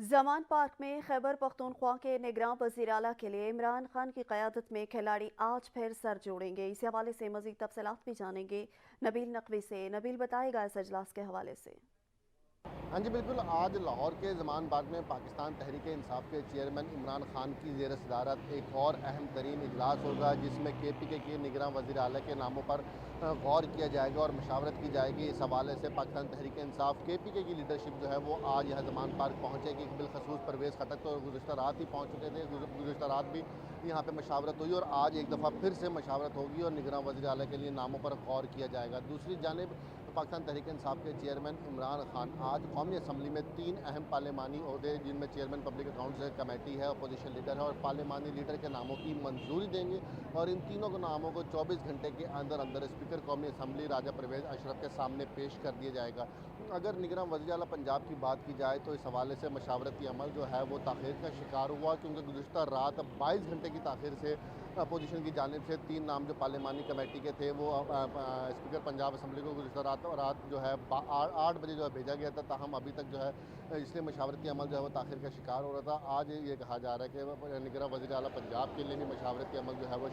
Zaman park में खैबर पख्तूनख्वा के निगरान वज़ीर आला के लिए इमरान खान की क़यादत में खिलाड़ी आज फिर सर जोड़ेंगे। इस हवाले से मज़ीद तफसीलात भी जानेंगे नबील नकवी से। नबील बताएगा इस अजलास के हवाले से। हाँ जी बिल्कुल, आज लाहौर के ज़मान पार्क में पाकिस्तान तहरीक-ए-इंसाफ के चेयरमैन इमरान खान की ज़ेर सदारत एक और अहम तरीन इजलास होगा, जिसमें KPK के निगरान वज़ीर आला के नामों पर गौर किया जाएगा और मशावरत की जाएगी। इस हवाले से पाकिस्तान तहरीक-ए-इंसाफ KPK की लीडरशिप जो है वो आज यहाँ ज़मान पार्क पहुँचेगी। बिलखसूस परवेज़ खटक तो गुज़िश्ता रात ही पहुँच चुके थे, गुज़िश्ता रात भी यहाँ पे मशावरत हुई और आज एक दफ़ा फिर से मशावरत होगी और निगरान वज़ीर आला के लिए नामों पर गौर किया जाएगा। दूसरी जानिब पाकिस्तान तहरीक-ए-इंसाफ के चेयरमैन इमरान खान आज कौमी असम्बली में 3 अहम पार्लिमानी ओहदे, जिनमें चेयरमैन पब्लिक अकाउंट्स कमेटी है, अपोजिशन लीडर है और पार्लिमानी लीडर के नामों की मंजूरी देंगे और इन तीनों के नामों को 24 घंटे के अंदर अंदर स्पीकर कौमी असम्बली राजा परवेज़ अशरफ के सामने पेश कर दिया जाएगा। अगर निगरान वज़ीर आला पंजाब की बात की जाए तो इस हवाले से मशावरती अमल जो है वो ताख़ीर का शिकार हुआ, क्योंकि गुज़िश्ता रात 22 घंटे की ताख़ीर से अपोजिशन की जानिब से 3 नाम जो पार्लिमानी कमेटी के थे वो स्पीकर पंजाब असम्बली को गुज़िश्ता रात जो है 8 बजे जो है भेजा गया था, ताहम अभी तक जो है इसलिए मशावरती अमल जो है वो ताख़ीर का शिकार हो रहा था। आज ये कहा जा रहा है कि निगरान वज़ीर आला पंजाब के लिए भी मशावरती अमल जो है वो